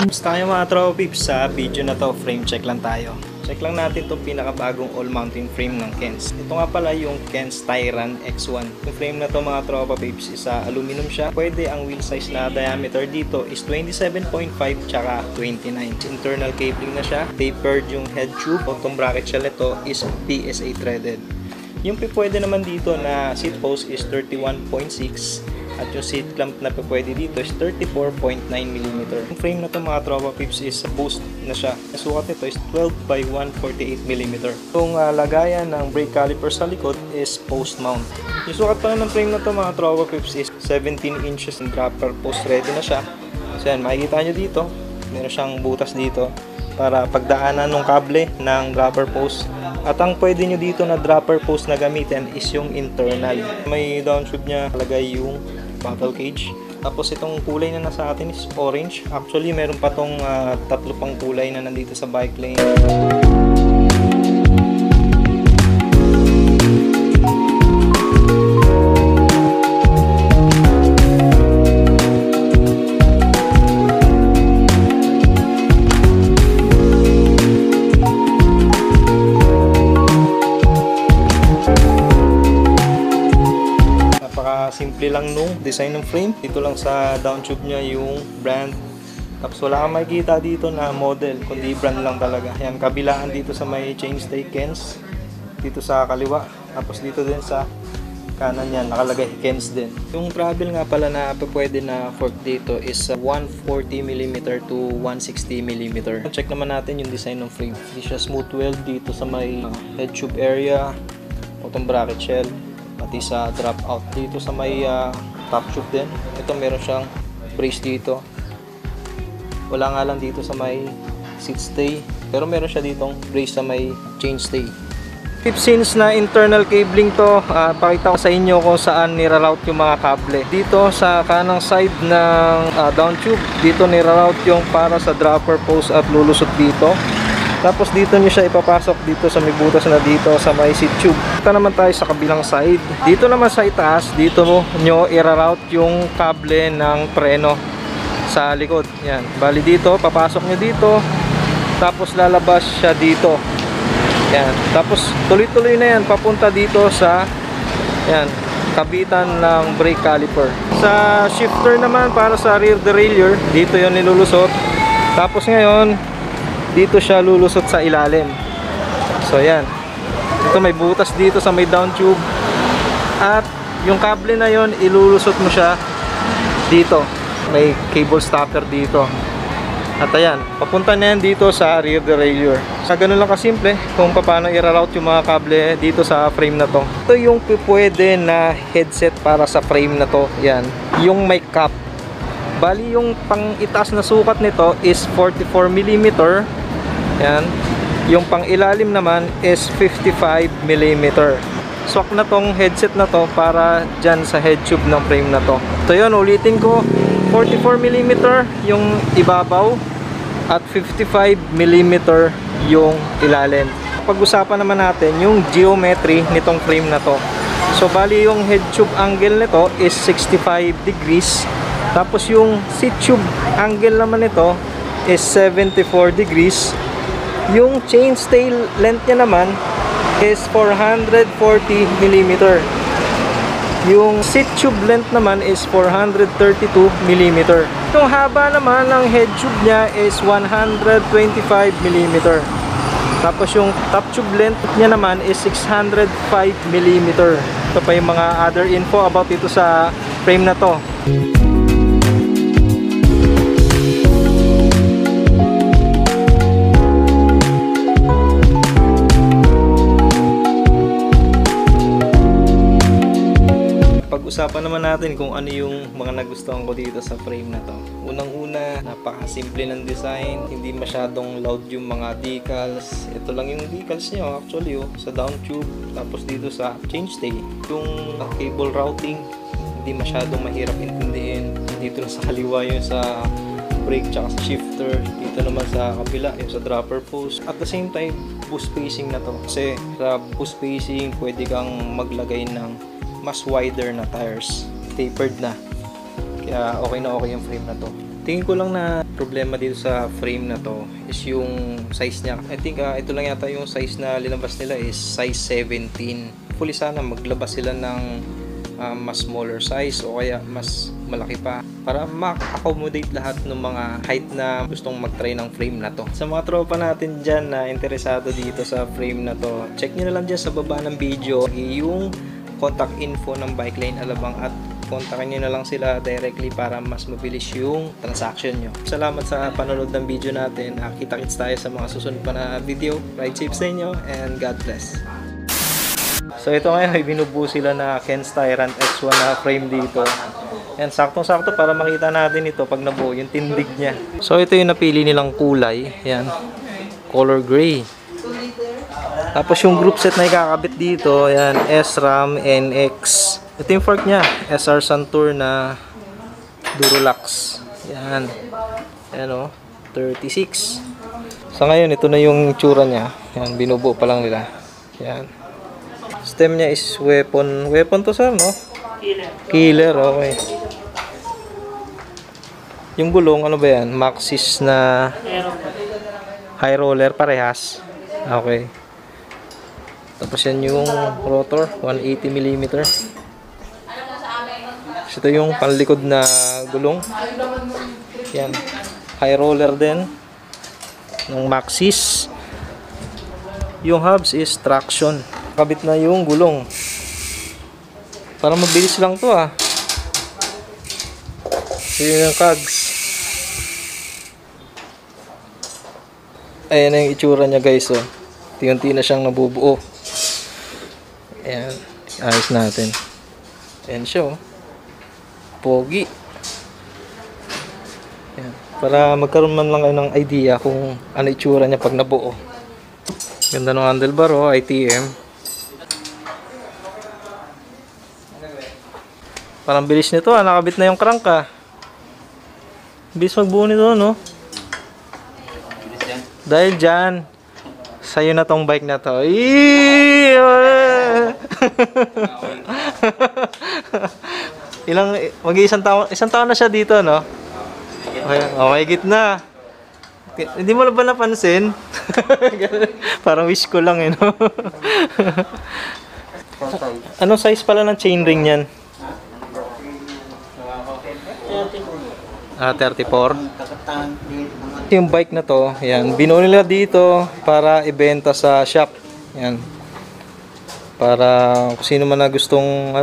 Basta tayo mga tropa peeps, sa video na to frame check lang tayo. Check lang natin itong pinakabagong all-mountain frame ng Kenz. Ito nga pala yung Kenz Tyran X1. Yung frame na to mga tropa peeps, isa aluminum siya. Pwede ang wheel size na diameter dito is 27.5 tsaka 29. Internal cabling na siya. Tapered yung head tube. Itong bracket shell nito is PSA threaded. Yung pwede naman dito na seat post is 31.6. At yung seat clamp na pwede dito is 34.9 mm. Yung frame na to mga tropa peeps is boost na siya. Ang sukat nito is 12 by 148 mm. Yung lagayan ng brake caliper sa likod is post mount. Yung sukat pala ng frame na to mga tropa peeps is 17 inches and dropper post ready na siya. So yan, makikita nyo dito, meron siyang butas dito para pagdaanan ng kable ng dropper post. At ang pwede nyo dito na dropper post na gamitin is yung internal. May downshift niya, kalagay yung bottle cage. Tapos itong kulay na nasa atin is orange. Actually, meron pa tong tatlo pang kulay na nandito sa bike lane. Simple lang nung design ng frame. Dito lang sa down tube niya yung brand. Tapos wala kang makikita dito na model, kundi brand lang talaga. Yan, kabilaan dito sa may chainstay Kenz. Dito sa kaliwa. Tapos dito din sa kanan yan, nakalagay Kenz din. Yung travel nga pala na pwede na fork dito is 140mm to 160mm. Check naman natin yung design ng frame. Hindi siya smooth weld dito sa may head tube area. Itong bracket shell. Pati sa drop out dito sa may top tube din. Ito meron siyang brace dito. Wala nga lang dito sa may seat stay, pero meron siya ditong brace sa may chain stay. Since na internal cabling to, pakita ko sa inyo kung saan niraroute yung mga kable. Dito sa kanang side ng down tube, dito niraroute yung para sa dropper post at lulusot dito. Tapos dito nyo siya ipapasok dito sa may butas na dito sa may seat tube. Ito naman tayo sa kabilang side. Dito naman sa itaas, dito nyo i-route yung kable ng preno sa likod. Yan. Bali dito, papasok nyo dito. Tapos lalabas siya dito. Yan. Tapos tuloy-tuloy na yan papunta dito sa yan, kabitan ng brake caliper. Sa shifter naman para sa rear derailleur, dito yon nilulusot. Tapos ngayon dito siya lulusot sa ilalim. So yan. Ito may butas dito sa may down tube. At yung kable na yon ilulusot mo siya dito. May cable stopper dito. At ayan, papunta na yan dito sa rear derailleur. Sa ganun lang kasimple kung paano i-route yung mga kable dito sa frame na to. Ito yung pwede na headset para sa frame na to. Yan. Yung may cap. Bali yung pang itaas na sukat nito is 44mm. Yan. Yung pang ilalim naman is 55mm. Swak na tong headset na to para dyan sa head tube ng frame na to. So yun, ulitin ko, 44mm yung ibabaw at 55mm yung ilalim. Pag-usapan naman natin yung geometry nitong frame na to. So bali yung head tube angle nito is 65 degrees. Tapos yung seat tube angle naman nito is 74 degrees. Yung chainstay length niya naman is 440mm. Yung seat tube length naman is 432mm. Yung haba naman ng head tube niya is 125mm. Tapos yung top tube length niya naman is 605mm. Ito pa yung mga other info about dito sa frame na to. Pag-usapan naman natin kung ano yung mga nagustuhan ko dito sa frame na to. Unang-una, napakasimple ng design, hindi masyadong loud yung mga decals. Ito lang yung decals niya actually sa down tube, tapos dito sa chainstay. Yung cable routing, hindi masyadong mahirap intindihin. Dito lang sa kaliwa yung sa brake tsaka sa shifter. Dito naman sa kabila yung sa dropper post. At the same time, boost spacing na to. Kasi sa boost spacing, pwede kang maglagay ng mas wider na tires. tapered na. Kaya okay na okay yung frame na to. Tingin ko lang na problema dito sa frame na to is yung size niya. I think ito lang yata yung size na linabas nila is size 17. Hopefully sana maglabas sila ng mas smaller size o kaya mas malaki pa para ma-accommodate lahat ng mga height na gustong mag-try ng frame na to. Sa mga tropa natin dyan na interesado dito sa frame na to, check nyo na lang dyan sa baba ng video yung contact info ng Bike Lane Alabang at kontakin nyo na lang sila directly para mas mabilis yung transaction nyo. Salamat sa panonood ng video natin. Kita-kits tayo sa mga susunod pa na video. Ride safe sa inyo and God bless. So ito ngayon ay binubuo sila na Ken's Tyrant X1 na frame dito. Yan, saktong-sakto para makita natin ito pag nabuo yung tindig niya. So ito yung napili nilang kulay. Yan, color gray. Tapos yung group set na ikakabit dito, yan, SRAM NX. Ito yung fork niya, SR Santur na Durolax. Yan. Yan o, 36. Sa ngayon, ito na yung tsura niya. Yan, binubuo pa lang nila. Yan. Stem niya is weapon. Weapon to sir, no? Killer. Killer, okay. Yung gulong, ano ba yan? Maxxis na high roller, parehas. Okay. Tapos yan yung rotor, 180mm. Ito yung panlikod na gulong. Yan. High roller din. Ng Maxxis. Yung hubs is traction. Kabit na yung gulong. Para mabilis lang to ah. Yun yung cogs. Ayan na yung itsura niya guys oh. Unti-unti na siyang nabubuo. Ayan. Ayos natin. Ayan siya oh. Pogi. Ayan. Para magkaroon man lang kayo ng idea kung ano itsura niya pag nabuo. Ganda ng handlebar oh. ITM. Parang bilis nito ah, nakabit na yung crank ah. Bilis magbuo nito no. Dahil dyan, sa'yo na tong bike na to. Isang taon na siya dito no. Okay, gitna. Hindi mo na ba napansin? Parang wish ko lang eh no. Anong size pala ng chainring yan? 34. Yung bike na to, yan, binuo nila dito para ibenta sa shop. Yan. Para kung sino man na gustong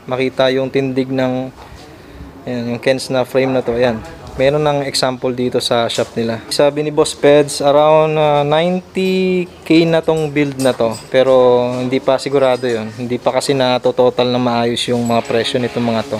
makita yung tindig ng yung Ken's na frame na to, yan. Meron ng example dito sa shop nila. Sabi ni Boss Peds, around 90k na tong build na to. Pero hindi pa sigurado yon. Hindi pa kasi na total na maayos yung mga presyo nitong mga to.